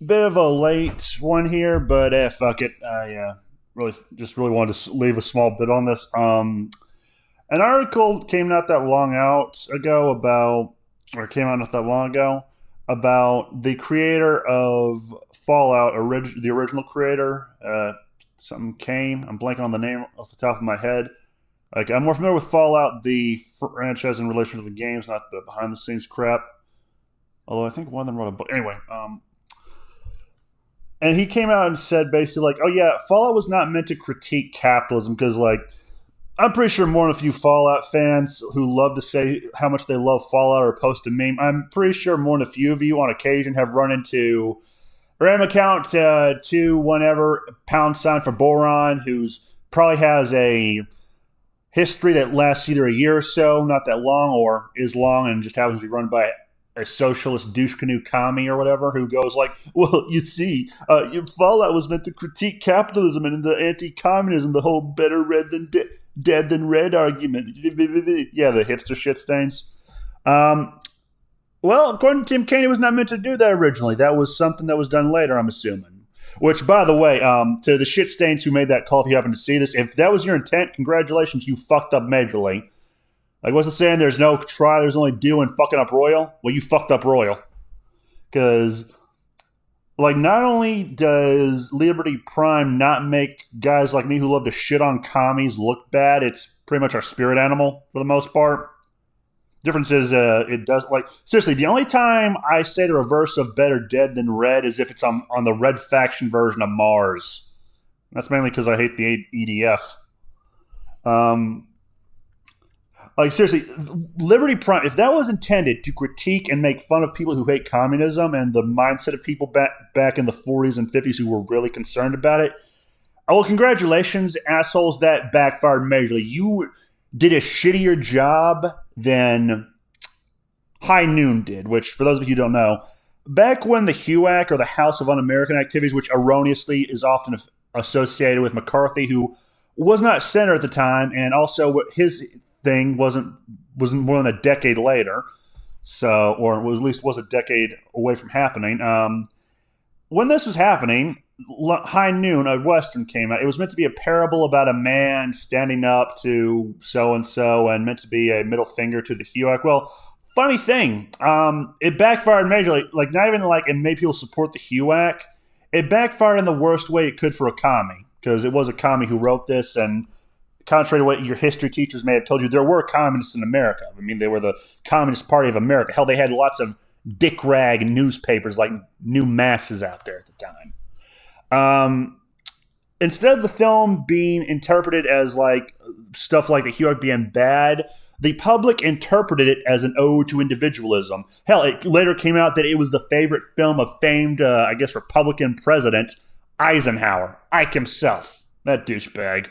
Bit of a late one here, but fuck it. I really wanted to leave a small bit on this. An article came not that long out ago about, or came out not that long ago about the creator of Fallout, the original creator. Something Kane. I'm blanking on the name off the top of my head. Like I'm more familiar with Fallout, the franchise in relation to the games, not the behind the scenes crap. Although I think one of them wrote a book. Anyway, and he came out and said basically like, "Oh yeah, Fallout was not meant to critique capitalism because like I'm pretty sure more than a few Fallout fans who love to say how much they love Fallout or post a meme. I'm pretty sure more than a few of you on occasion have run into random account to whenever pound sign for Boron, who's probably has a history that lasts either a year or so, not that long, or is long and just happens to be run by a socialist douche canoe commie or whatever who goes like, well, you see, Fallout was meant to critique capitalism and the anti-communism, the whole better red than dead than red argument. Yeah, the hipster shit stains. Well, according to Tim Kaine, it was not meant to do that originally. That was something that was done later, I'm assuming. Which, by the way, to the shit stains who made that call, if you happen to see this, if that was your intent, congratulations, you fucked up majorly. Like, what's the saying? There's no try, there's only do in fucking up royal. Well, you fucked up royal. Because, like, not only does Liberty Prime not make guys like me who love to shit on commies look bad, it's pretty much our spirit animal for the most part. Difference is, it does, like, seriously, the only time I say the reverse of better dead than red is if it's on the red faction version of Mars. That's mainly because I hate the EDF. Like, seriously, Liberty Prime, if that was intended to critique and make fun of people who hate communism and the mindset of people back in the 40s and 50s who were really concerned about it, oh, well, congratulations, assholes, that backfired majorly. You did a shittier job than High Noon did, which, for those of you who don't know, back when the HUAC, or the House of Un-American Activities, which erroneously is often associated with McCarthy, who was not senator at the time, and also his thing wasn't more than a decade later, so, or at least was a decade away from happening. When this was happening, High Noon, a Western, came out. It was meant to be a parable about a man standing up to so-and-so and meant to be a middle finger to the HUAC. Well, funny thing, it backfired majorly. Like, not even like it made people support the HUAC. It backfired in the worst way it could for a commie, because it was a commie who wrote this, and contrary to what your history teachers may have told you, there were communists in America. I mean, they were the Communist Party of America. Hell, they had lots of dick rag newspapers like New Masses out there at the time. Instead of the film being interpreted as like stuff like the HUAC being bad, the public interpreted it as an ode to individualism. Hell, it later came out that it was the favorite film of famed, I guess, Republican president Eisenhower, Ike himself, that douchebag.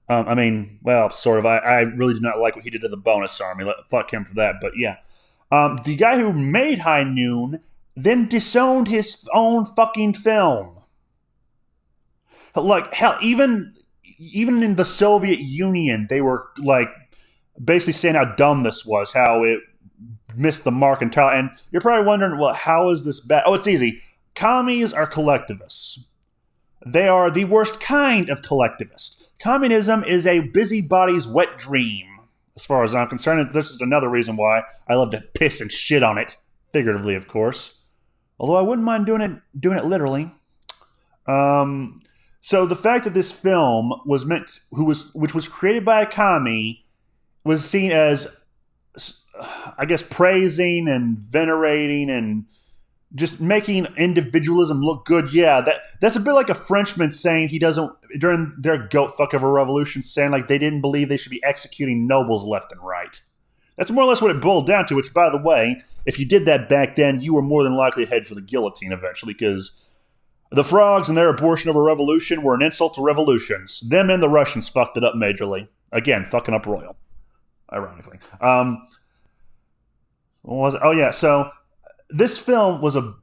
I mean, well, sort of. I really did not like what he did to the bonus army. Fuck him for that. But yeah, the guy who made High Noon then disowned his own fucking film. Like, hell, even in the Soviet Union, they were like basically saying how dumb this was, how it missed the mark entirely. And you're probably wondering, well, how is this bad? Oh, it's easy. Commies are collectivists. They are the worst kind of collectivist. Communism is a busybody's wet dream, as far as I'm concerned. And this is another reason why I love to piss and shit on it, figuratively, of course. Although I wouldn't mind doing it literally. So the fact that this film which was created by a commie, was seen as, I guess, praising and venerating and just making individualism look good. Yeah, that's a bit like a Frenchman saying he doesn't, during their goat fuck of a revolution, saying like they didn't believe they should be executing nobles left and right. That's more or less what it boiled down to, which, by the way, if you did that back then, you were more than likely to head for the guillotine eventually, because the frogs and their abortion of a revolution were an insult to revolutions. Them and the Russians fucked it up majorly. Again, fucking up royal. Ironically. What was it? Oh, yeah, so this film was a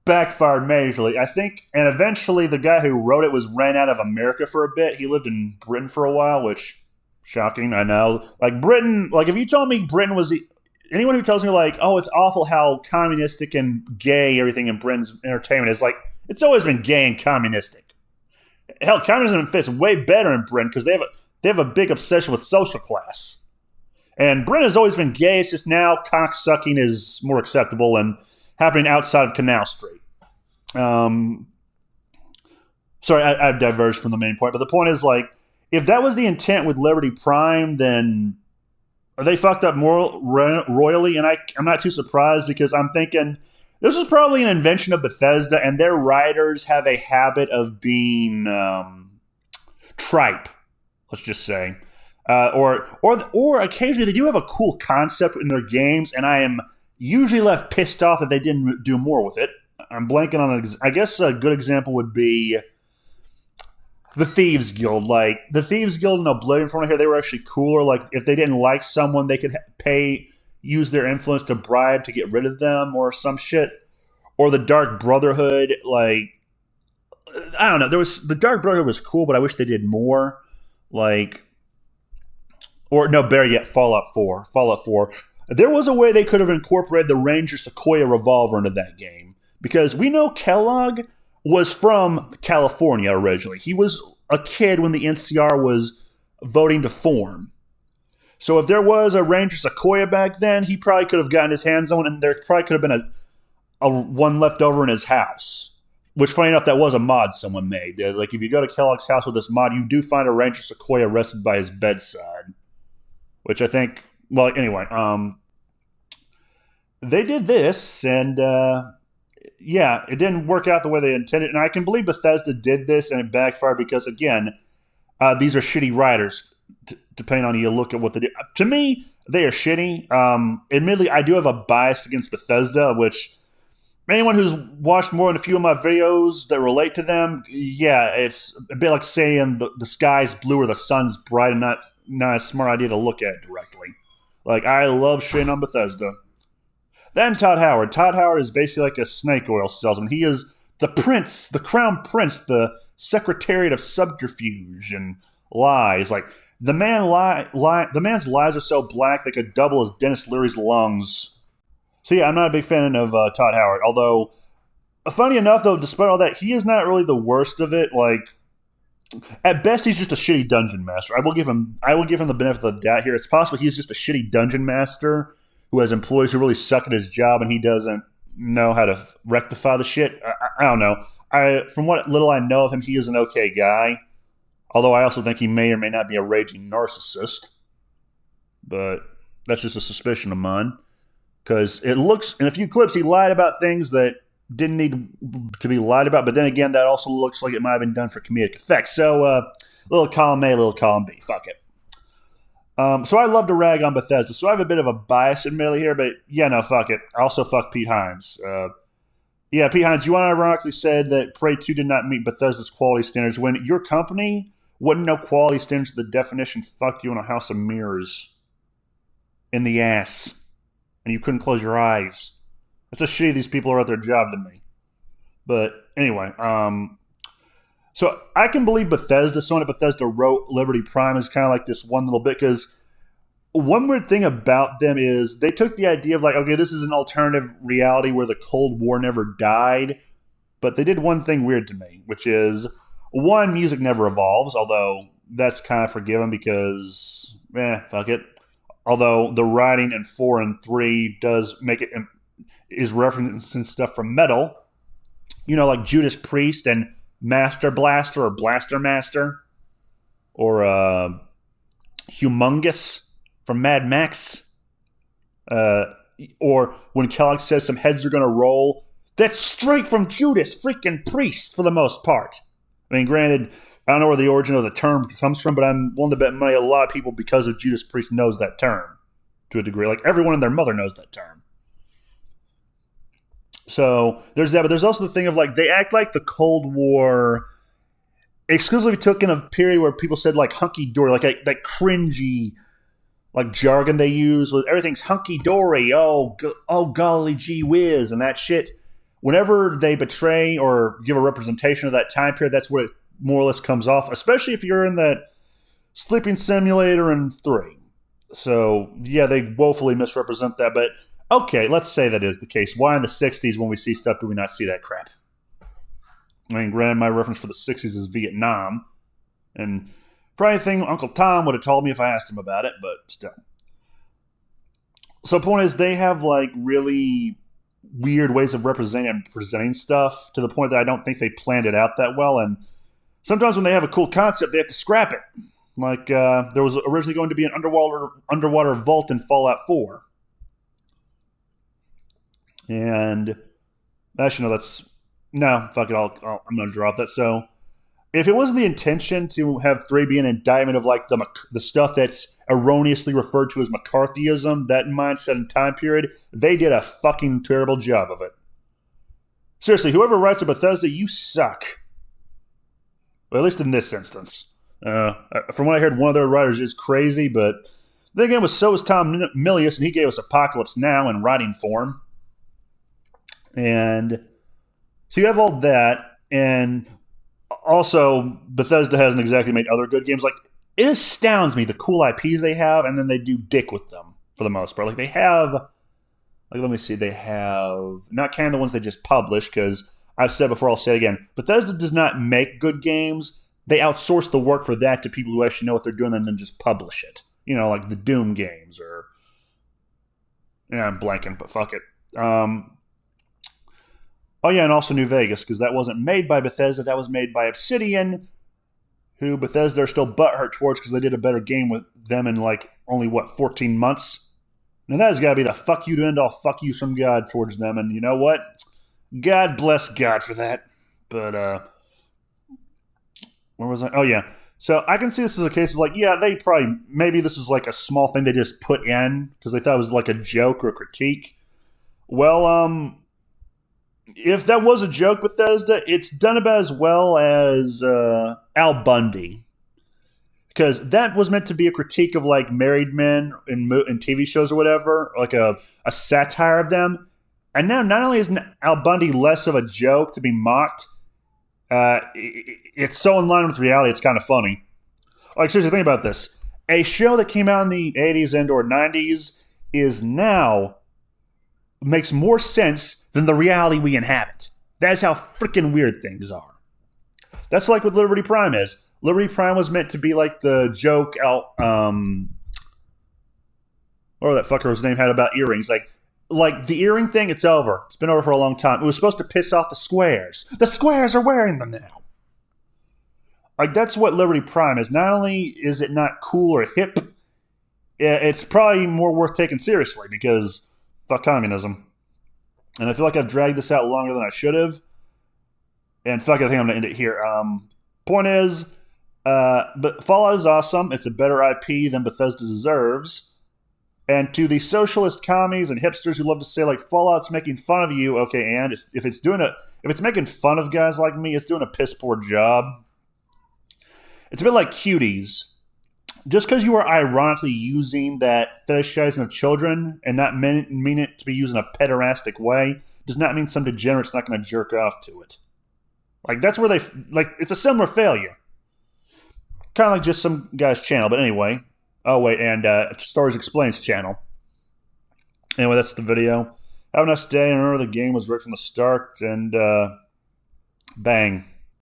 backfired majorly, I think, and eventually the guy who wrote it was ran out of America for a bit. He lived in Britain for a while, which, shocking, I know. Like, Britain, like, if you told me Britain was anyone who tells me, like, oh, it's awful how communistic and gay everything in Britain's entertainment is, like, It's always been gay and communistic. Hell, communism fits way better in Britain because they have a big obsession with social class. And Britain has always been gay. It's just now cocksucking is more acceptable and happening outside of Canal Street. Sorry, I've diverged from the main point, but the point is, like, if that was the intent with Liberty Prime, then they fucked up more royally, and I'm not too surprised because I'm thinking this was probably an invention of Bethesda, and their writers have a habit of being tripe, let's just say. Or occasionally they do have a cool concept in their games, and I am usually left pissed off that they didn't do more with it. I'm blanking on I guess a good example would be the Thieves Guild. Like, the Thieves Guild in Oblivion, from here, they were actually cooler. Like, if they didn't like someone, they could use their influence to bribe to get rid of them or some shit. Or the Dark Brotherhood, like, I don't know. The Dark Brotherhood was cool, but I wish they did more. Like, or no, better yet, Fallout 4. Fallout 4. There was a way they could have incorporated the Ranger Sequoia revolver into that game. Because we know Kellogg was from California originally. He was a kid when the NCR was voting to form. So if there was a Ranger Sequoia back then, he probably could have gotten his hands on one, and there probably could have been a one left over in his house. Which, funny enough, that was a mod someone made. Like, if you go to Kellogg's house with this mod, you do find a Ranger Sequoia rested by his bedside. Which I think, well, anyway, they did this, and yeah, it didn't work out the way they intended. And I can believe Bethesda did this and it backfired because, again, these are shitty writers, depending on how you look at what they do. To me, they are shitty. Admittedly, I do have a bias against Bethesda, which anyone who's watched more than a few of my videos that relate to them, yeah, it's a bit like saying the sky's blue or the sun's bright and not a smart idea to look at directly. Like, I love shitting on Bethesda. Then Todd Howard. Todd Howard is basically like a snake oil salesman. He is the prince, the crown prince, the secretariat of subterfuge and lies. Like, the man's lies are so black they could double as Dennis Leary's lungs. So yeah, I'm not a big fan of Todd Howard. Although, funny enough, though, despite all that, he is not really the worst of it. Like, at best, he's just a shitty dungeon master. I will give him the benefit of the doubt here. It's possible he's just a shitty dungeon master who has employees who really suck at his job and he doesn't know how to rectify the shit. I don't know. From what little I know of him, he is an okay guy. Although I also think he may or may not be a raging narcissist. But that's just a suspicion of mine. Because it looks, in a few clips, he lied about things that didn't need to be lied about. But then again, that also looks like it might have been done for comedic effect. So, little column A, little column B. Fuck it. So I love to rag on Bethesda. So I have a bit of a bias admittedly here, but yeah, no, fuck it. I also fuck Pete Hines. Yeah, Pete Hines, you unironically said that Prey 2 did not meet Bethesda's quality standards when your company wouldn't know quality standards. The definition fucked you in a house of mirrors in the ass, and you couldn't close your eyes. It's a shitty these people are at their job to me. But anyway, so I can believe Bethesda. Someone at Bethesda wrote Liberty Prime is kind of like this one little bit, because one weird thing about them is they took the idea of like, okay, this is an alternative reality where the Cold War never died, but they did one thing weird to me, which is, one, music never evolves, although that's kind of forgiven because, fuck it. Although the writing in 4 and 3 does make it, is referencing stuff from metal, you know, like Judas Priest and Master Blaster or Blaster Master, or Humongous from Mad Max, or when Kellogg says some heads are going to roll, that's straight from Judas freaking Priest for the most part. I mean, granted, I don't know where the origin of the term comes from, but I'm willing to bet money a lot of people, because of Judas Priest, knows that term to a degree. Like, everyone and their mother knows that term. So there's that, but there's also the thing of like, they act like the Cold War exclusively took in a period where people said like hunky dory, like that cringy like jargon they use with everything's hunky dory. Oh golly gee whiz and that shit. Whenever they betray or give a representation of that time period, that's what it more or less comes off. Especially if you're in that Sleeping Simulator in 3. So yeah, they woefully misrepresent that, but. Okay, let's say that is the case. Why in the 60s when we see stuff do we not see that crap? I mean, granted, my reference for the 60s is Vietnam, and probably anything Uncle Tom would have told me if I asked him about it, but still. So the point is, they have like really weird ways of representing and presenting stuff to the point that I don't think they planned it out that well. And sometimes when they have a cool concept, they have to scrap it. Like there was originally going to be an underwater vault in Fallout 4, and actually no, fuck it. I'm going to drop that. So if it wasn't the intention to have 3 be an indictment of like the stuff that's erroneously referred to as McCarthyism, that mindset and time period, they did a fucking terrible job of it. Seriously, whoever writes a Bethesda, you suck. Well, at least in this instance. From what I heard, one of their writers is crazy, but then again, so was Tom Milius, and he gave us Apocalypse Now in writing form. And so you have all that, and also Bethesda hasn't exactly made other good games. Like, it astounds me the cool IPs they have, and then they do dick with them for the most part. Like, they have, like, let me see, they have, not counting the ones they just published, because I've said before, I'll say it again, Bethesda does not make good games. They outsource the work for that to people who actually know what they're doing and then just publish it. You know, like the Doom games, or, yeah, I'm blanking, but fuck it. Oh, yeah, and also New Vegas, because that wasn't made by Bethesda. That was made by Obsidian, who Bethesda are still butthurt towards because they did a better game with them in, like, only, 14 months? Now, that has got to be the fuck you to end all fuck you from God towards them. And you know what? God bless God for that. But, where was I? Oh, yeah. So I can see this as a case of, like, yeah, they probably, maybe this was, like, a small thing they just put in because they thought it was, like, a joke or a critique. Well, if that was a joke, Bethesda, it's done about as well as Al Bundy. Because that was meant to be a critique of, like, married men in TV shows or whatever, like a satire of them. And now not only is Al Bundy less of a joke to be mocked, it's so in line with reality, it's kind of funny. Like, seriously, think about this. A show that came out in the 80s and or 90s is now makes more sense than the reality we inhabit. That's how freaking weird things are. That's like what Liberty Prime is. Liberty Prime was meant to be like the joke out, or that fucker's name had about earrings. Like the earring thing, it's over. It's been over for a long time. It was supposed to piss off the squares. The squares are wearing them now. Like, that's what Liberty Prime is. Not only is it not cool or hip, it's probably more worth taking seriously because fuck communism. And I feel like I've dragged this out longer than I should have. And fuck, I think I'm going to end it here. Point is, but Fallout is awesome. It's a better IP than Bethesda deserves. And to the socialist commies and hipsters who love to say, like, Fallout's making fun of you, okay, and if it's making fun of guys like me, it's doing a piss poor job. It's a bit like Cuties. Just because you are ironically using that fetishizing of children and not mean it to be used in a pederastic way does not mean some degenerate's not going to jerk off to it. Like, that's where it's a similar failure. Kind of like just some guy's channel, but anyway. Oh, wait, and Stories Explains channel. Anyway, that's the video. Have a nice day, and remember the game was right from the start, and bang.